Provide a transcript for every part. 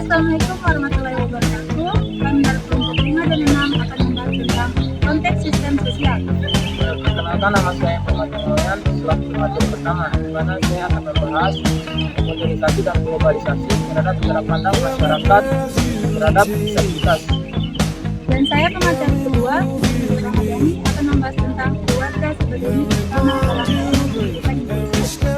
Assalamualaikum warahmatullahi wabarakatuh. Kami dari kelompok 5 dan 6 akan membahas tentang konteks sistem sosial. Perkenalkan, nama saya Muhammad Noyan, selaku materi pertama, di mana saya akan membahas modernisasi dan globalisasi terhadap cara pandang masyarakat terhadap disabilitas. Dan saya pemateri kedua, Ramadhani, akan membahas tentang keluarga sebagai unit utama dalam pendidikan Indonesia.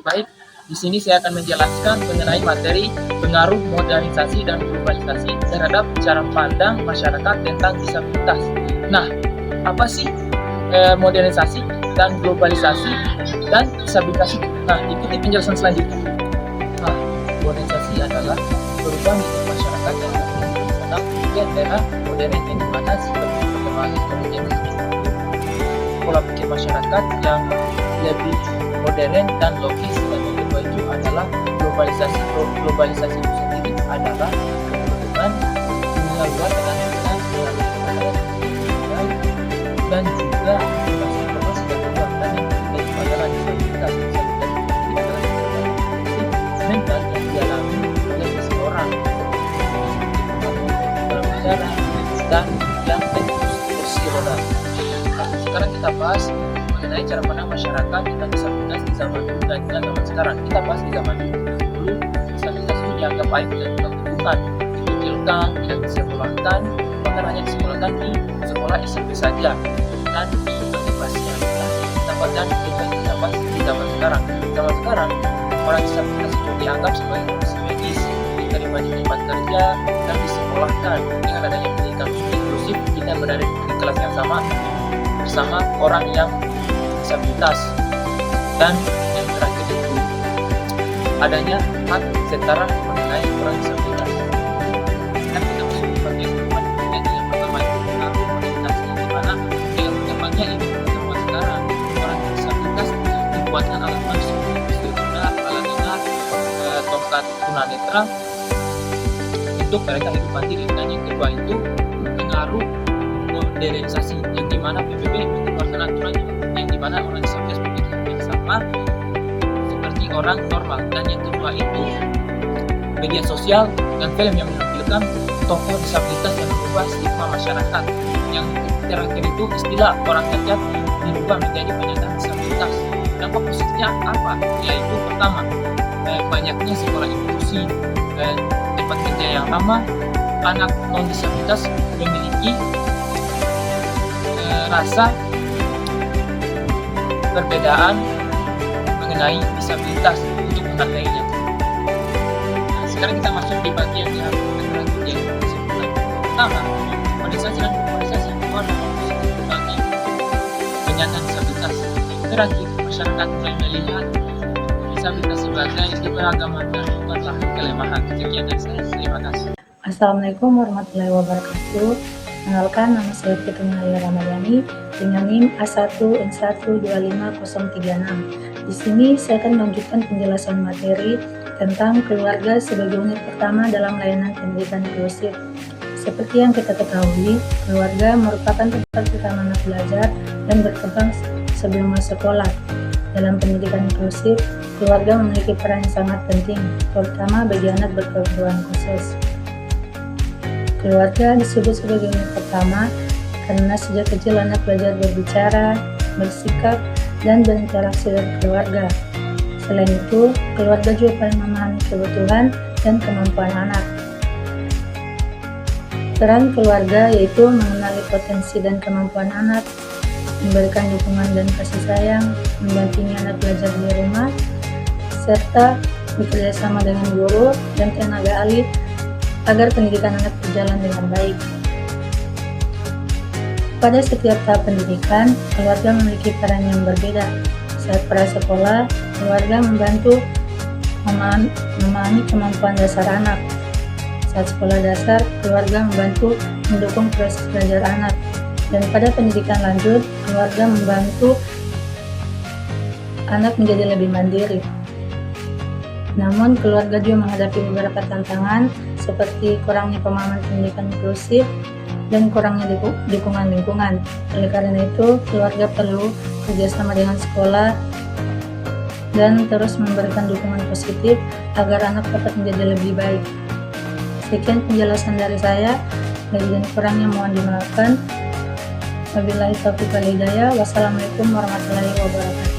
Baik, di sini saya akan menjelaskan mengenai materi pengaruh modernisasi dan globalisasi terhadap cara pandang masyarakat tentang disabilitas. Nah, apa sih modernisasi dan globalisasi dan disabilitas itu? Nah, ikuti penjelasan selanjutnya. Nah, modernisasi adalah perubahan hidup masyarakat yang terdiri di era modern yang dimana seperti perkembangan teknologi pola pikir masyarakat yang lebih modern dan logis, dan yang kedua itu adalah globalisasi. Globalisasi itu sendiri adalah perkembangan dunia luar dengan dan juga informasi dan perubahan, dan yang ketiga itu adalah disabilitas. Disabilitas ini adalah mental yang dialami oleh seseorang dalam bicara dan yang kursi roda. Nah, sekarang kita bahas mengenai cara pandang masyarakat tentang disabilitas di zaman dulu dan zaman sekarang. Kita bahas di zaman dulu, disabilitas itu dianggap aib dan bukan dikucilkan, tidak disekolahkan, bahkan hanya disekolahkan di sekolah SMP saja, dan motivasinya kita bahas di zaman sekarang. Zaman sekarang orang disabilitas itu dianggap sebagai kondisi medis, diterima di tempat kerja dan disekolahkan. Dengan adanya pendidikan inklusif, kita berada di kelas yang sama bersama orang yang disabilitas. Dan yang terakhir itu adanya hak setara mengenai orang disabilitas. Dan kita masuk ke bagian yang pertama itu pengaruh modernisasi, di mana dengan berkembangnya ilmu pengetahuan sekarang, orang disabilitas dibuatkan alat bantu seperti roda, alat dengar, tongkat tunanetra untuk mereka hidup mandiri. Dan yang kedua itu pengaruh modernisasi, yang dimana PBB mengeluarkan aturan yang dimana orang disabilitas memiliki hak yang sama seperti orang normal. Dan yang kedua itu media sosial dan film yang menampilkan tokoh disabilitas yang mengubah stigma masyarakat. Yang terakhir itu istilah orang cacat dirubah menjadi penyandang disabilitas. Dampak positifnya apa? Yaitu pertama, banyaknya sekolah inklusi, tempat kerja yang ramah, anak non disabilitas memiliki rasa perbedaan mengenai disabilitas untuk menghargainya. Nah, sekarang kita masuk di bagian yang terakhir, yaitu kesimpulan. Pertama, modernisasi dan globalisasi warna positif bagi penyandang disabilitas. Yang terakhir, masyarakat mulai melihat disabilitas sebagai keberagaman dan bukanlah kelemahan. Sekian dari saya, terima kasih. Assalamualaikum warahmatullahi wabarakatuh. Kenalkan, nama saya Putri Ramadhani dengan NIM A1N1251036. Di sini saya akan melanjutkan penjelasan materi tentang keluarga sebagai unit pertama dalam layanan pendidikan inklusif. Seperti yang kita ketahui, keluarga merupakan tempat utama anak belajar dan berkembang sebelum masuk sekolah. Dalam pendidikan inklusif, keluarga memiliki peran yang sangat penting, terutama bagi anak berkebutuhan khusus. Keluarga disebut sebagai unit pertama karena sejak kecil anak belajar berbicara, bersikap, dan berinteraksi dengan keluarga. Selain itu, keluarga juga paling memahami kebutuhan dan kemampuan anak. Peran keluarga yaitu mengenali potensi dan kemampuan anak, memberikan dukungan dan kasih sayang, mendampingi anak belajar di rumah, serta bekerja sama dengan guru dan tenaga ahli agar pendidikan anak berjalan dengan baik. Pada setiap tahap pendidikan, keluarga memiliki peran yang berbeda. Saat prasekolah, keluarga membantu memahami kemampuan dasar anak. Saat sekolah dasar, keluarga membantu mendukung proses belajar anak. Dan pada pendidikan lanjut, keluarga membantu anak menjadi lebih mandiri. Namun, keluarga juga menghadapi beberapa tantangan seperti kurangnya pemahaman pendidikan inklusif, dan kurangnya dukungan lingkungan. Oleh karena itu, keluarga perlu kerjasama dengan sekolah dan terus memberikan dukungan positif agar anak dapat menjadi lebih baik. Sekian penjelasan dari saya, lebih dan kurangnya mohon dimaafkan. Wabillahi taufiq wal hidayah. Wassalamualaikum warahmatullahi wabarakatuh.